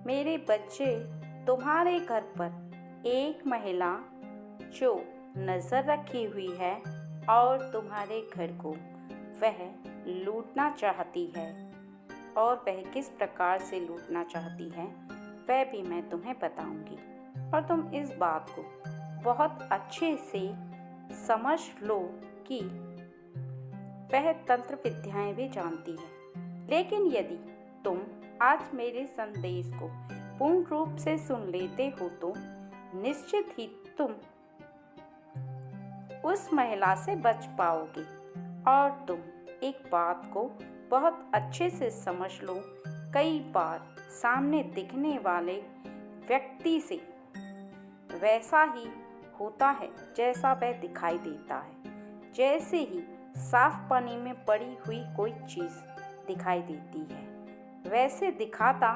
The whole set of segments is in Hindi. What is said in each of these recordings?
मेरे बच्चे, तुम्हारे घर पर एक महिला जो नजर रखी हुई है और तुम्हारे घर को वह लूटना चाहती है, और वह किस प्रकार से लूटना चाहती है वह भी मैं तुम्हें बताऊंगी। और तुम इस बात को बहुत अच्छे से समझ लो कि वह तंत्र विद्याएं भी जानती है। लेकिन यदि तुम आज मेरे संदेश को पूर्ण रूप से सुन लेते हो तो निश्चित ही तुम उस महिला से बच पाओगे। और तुम एक बात को बहुत अच्छे से समझ लो, कई बार सामने दिखने वाले व्यक्ति से वैसा ही होता है जैसा वह दिखाई देता है। जैसे ही साफ पानी में पड़ी हुई कोई चीज़ दिखाई देती है वैसे दिखाता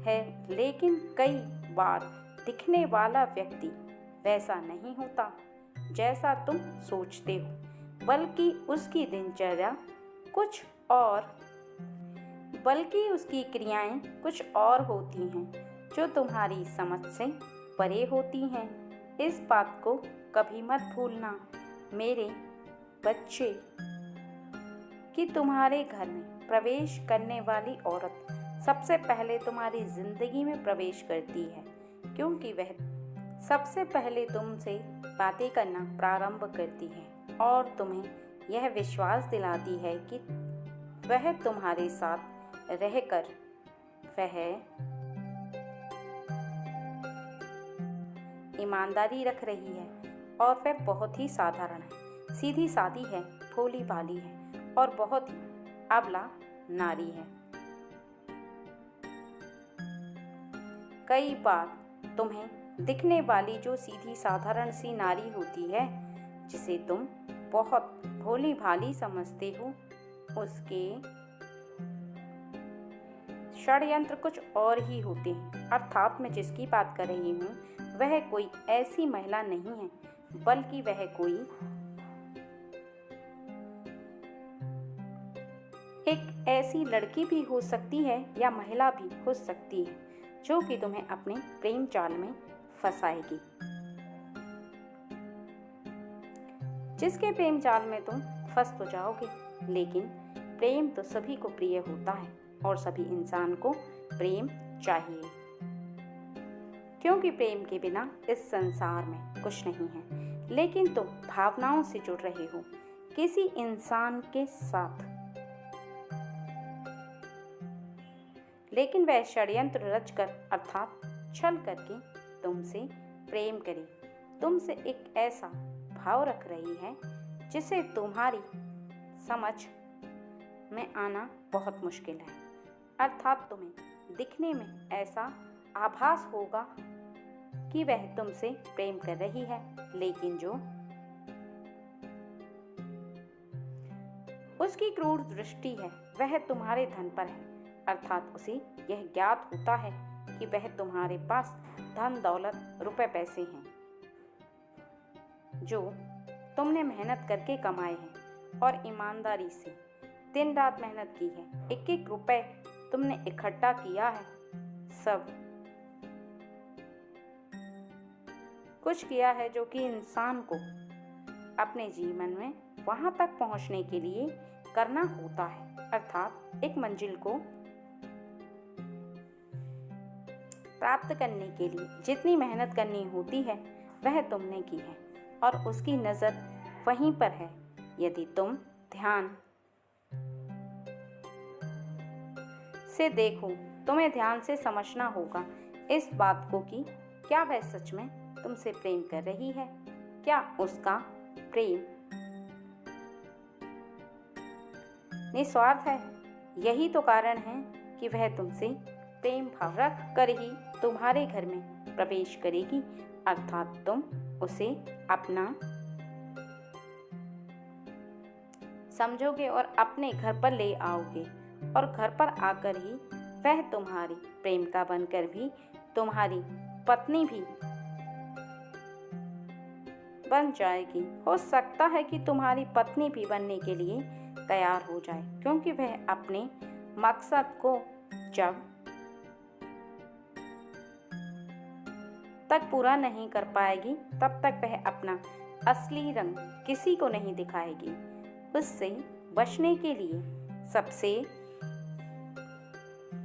है, लेकिन कई बार दिखने वाला व्यक्ति वैसा नहीं होता जैसा तुम सोचते हो, बल्कि उसकी दिनचर्या कुछ और, बल्कि उसकी क्रियाएं कुछ और होती हैं जो तुम्हारी समझ से परे होती हैं। इस बात को कभी मत भूलना मेरे बच्चे कि तुम्हारे घर में प्रवेश करने वाली औरत सबसे पहले तुम्हारी जिंदगी में प्रवेश करती है, क्योंकि वह सबसे पहले तुमसे बातें करना प्रारंभ करती है और तुम्हें यह विश्वास दिलाती है कि वह तुम्हारे साथ रहकर वह ईमानदारी रख रही है, और वह बहुत ही साधारण है, सीधी सादी है, भोली भाली है और बहुत ही अबला नारी है। कई बार तुम्हें दिखने वाली जो सीधी साधारण सी नारी होती है, जिसे तुम बहुत भोली भाली समझते हो, उसके षड्यंत्र कुछ और ही होते हैं। अर्थात मैं जिसकी बात कर रही हूँ वह कोई ऐसी महिला नहीं है, बल्कि वह कोई एक ऐसी लड़की भी हो सकती है या महिला भी हो सकती है जो कि तुम्हें अपने प्रेम जाल में फंसाएगी, जिसके प्रेम जाल में तुम फंस तो जाओगे। लेकिन प्रेम तो सभी को प्रिय होता है और सभी इंसान को प्रेम चाहिए, क्योंकि प्रेम के बिना इस संसार में कुछ नहीं है। लेकिन तुम भावनाओं से जुड़ रहे हो किसी इंसान के साथ, लेकिन वह षड्यंत्र रचकर अर्थात छल करके तुमसे प्रेम करे, तुमसे एक ऐसा भाव रख रही है जिसे तुम्हारी समझ में आना बहुत मुश्किल है। अर्थात तुम्हें दिखने में ऐसा आभास होगा कि वह तुमसे प्रेम कर रही है, लेकिन जो उसकी क्रूर दृष्टि है वह तुम्हारे धन पर है। अर्थात उसे यह ज्ञात होता है कि वह तुम्हारे पास धन दौलत रुपए पैसे हैं जो तुमने मेहनत करके कमाए हैं और ईमानदारी से दिन रात मेहनत की है। एक एक रुपए तुमने इकट्ठा किया है, सब कुछ किया है जो कि इंसान को अपने जीवन में वहां तक पहुंचने के लिए करना होता है। अर्थात एक मंजिल को प्राप्त करने के लिए जितनी मेहनत करनी होती है वह तुमने की है, और उसकी नज़र वहीं पर है। यदि तुम ध्यान से देखो, तुम्हें ध्यान से समझना होगा इस बात को कि क्या वह सच में तुमसे प्रेम कर रही है, क्या उसका प्रेम निस्वार्थ है। यही तो कारण है कि वह तुमसे प्रेम भाव रख कर ही तुम्हारे घर में प्रवेश करेगी। अर्थात तुम उसे अपना समझोगे और अपने घर पर ले आओगे, और घर पर आकर ही वह तुम्हारी प्रेमिका बनकर भी तुम्हारी पत्नी भी बन जाएगी। हो सकता है कि तुम्हारी पत्नी भी बनने के लिए तैयार हो जाए, क्योंकि वह अपने मकसद को जब तक पूरा नहीं कर पाएगी तब तक वह अपना असली रंग किसी को नहीं दिखाएगी। उससे बचने के लिए सबसे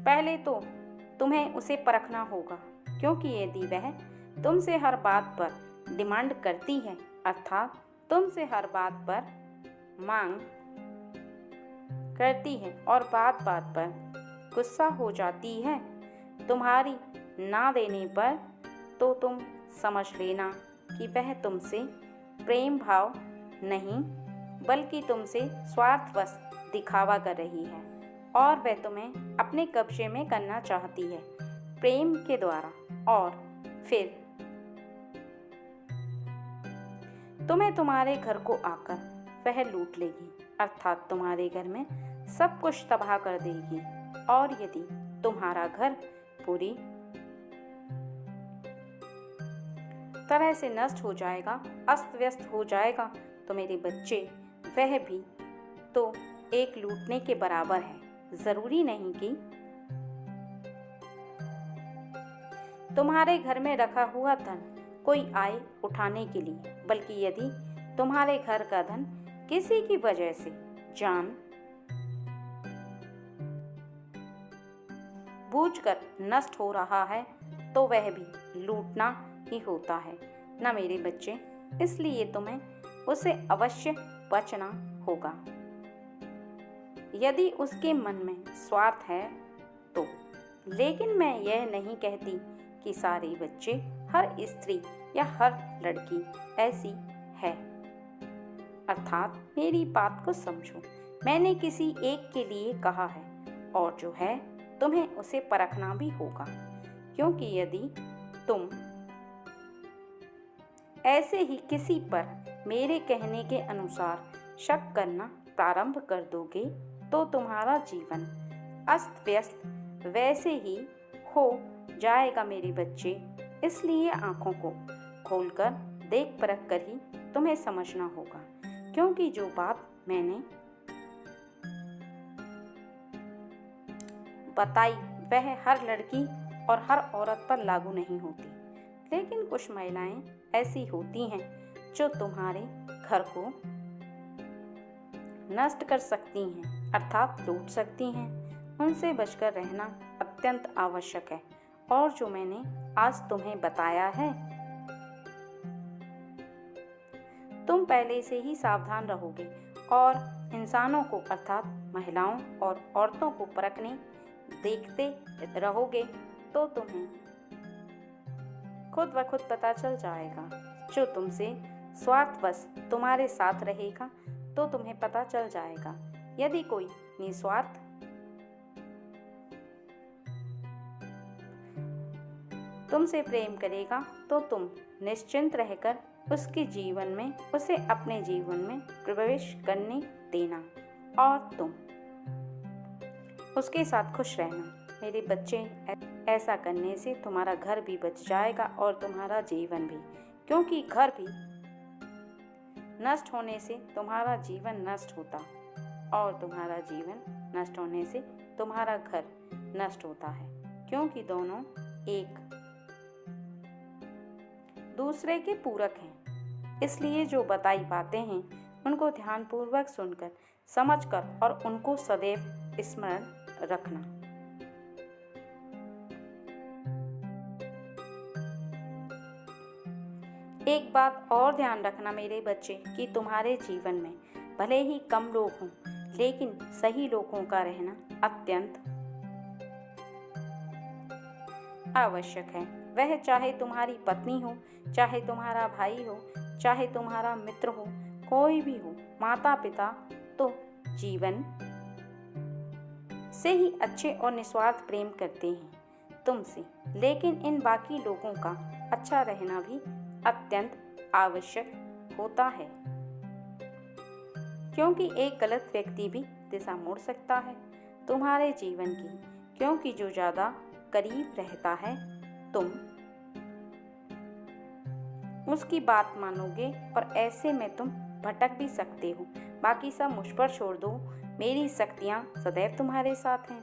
पहले तो तुम्हें उसे परखना होगा, क्योंकि यदि वह तुमसे हर बात पर डिमांड करती है, अर्थात तुमसे हर बात पर मांग करती है और बात बात पर गुस्सा हो जाती है तुम्हारी ना देने पर, तो तुम समझ लेना कि वह तुमसे प्रेम भाव नहीं बल्कि तुमसे स्वार्थवश दिखावा कर रही है और वह तुम्हें अपने कब्जे में करना चाहती है प्रेम के द्वारा, और फिर तुम्हें तुम्हारे घर को आकर वह लूट लेगी, अर्थात तुम्हारे घर में सब कुछ तबाह कर देगी। और यदि तुम्हारा घर पूरी तरह से नष्ट हो जाएगा, अस्त व्यस्त हो जाएगा, तो मेरे बच्चे वह भी तो एक लूटने के बराबर है। जरूरी नहीं कि तुम्हारे घर में रखा हुआ धन कोई आए उठाने के लिए, बल्कि यदि तुम्हारे घर का धन किसी की वजह से जान बूझकर नष्ट हो रहा है, तो वह भी लूटना ही होता है ना मेरे बच्चे। इसलिए तुम्हें उसे अवश्य बचना होगा। यदि उसके मन में स्वार्थ है तो। लेकिन मैं यह नहीं कहती कि सारे बच्चे, हर स्त्री या हर लड़की ऐसी है। अर्थात मेरी बात को समझो, मैंने किसी एक के लिए कहा है, और जो है तुम्हें उसे परखना भी होगा, क्योंकि यदि तुम ऐसे ही किसी पर मेरे कहने के अनुसार शक करना प्रारंभ कर दोगे, तो तुम्हारा जीवन अस्त व्यस्त वैसे ही हो जाएगा मेरे बच्चे। इसलिए आंखों को खोलकर देख परख कर ही तुम्हें समझना होगा, क्योंकि जो बात मैंने बताई वह हर लड़की और हर औरत पर लागू नहीं होती। लेकिन कुछ महिलाएं ऐसी होती हैं जो तुम्हारे घर को नष्ट कर सकती हैं, अर्थात लूट सकती हैं। उनसे बचकर रहना अत्यंत आवश्यक है, और जो मैंने आज तुम्हें बताया है, तुम पहले से ही सावधान रहोगे और इंसानों को, अर्थात महिलाओं और औरतों को परखने देखते रहोगे, तो तुम्हें खुद व खुद पता चल जाएगा। जो तुमसे स्वार्थवश तुम्हारे साथ रहेगा, तो तुम्हें पता चल जाएगा। यदि कोई निस्वार्थ तुमसे प्रेम करेगा, तो तुम निश्चिंत रहकर उसके जीवन में, उसे अपने जीवन में प्रवेश करने देना, और तुम उसके साथ खुश रहना मेरे बच्चे। ऐसा करने से तुम्हारा घर भी बच जाएगा और तुम्हारा जीवन भी, क्योंकि घर भी नष्ट होने से तुम्हारा जीवन नष्ट होता, और तुम्हारा जीवन नष्ट होने से तुम्हारा घर नष्ट होता है, क्योंकि दोनों एक दूसरे के पूरक हैं। इसलिए जो बताई बातें हैं उनको ध्यानपूर्वक सुनकर, समझकर और उनको सदैव स्मरण रखना। एक बात और ध्यान रखना मेरे बच्चे, कि तुम्हारे जीवन में भले ही कम लोग हों, लेकिन सही लोगों का रहना अत्यंत आवश्यक है। वह चाहे तुम्हारी पत्नी हो, चाहे तुम्हारा भाई हो, चाहे तुम्हारा मित्र हो, कोई भी हो, माता पिता तो जीवन से ही अच्छे और निस्वार्थ प्रेम करते हैं तुमसे। लेकिन इन बाकी लोगों का अच्छा रहना भी अत्यंत आवश्यक होता है, क्योंकि एक गलत व्यक्ति भी दिशा मोड़ सकता है तुम्हारे जीवन की, क्योंकि जो ज़्यादा करीब रहता है तुम उसकी बात मानोगे, और ऐसे में तुम भटक भी सकते हो। बाकी सब मुझ पर छोड़ दो, मेरी शक्तियाँ सदैव तुम्हारे साथ हैं।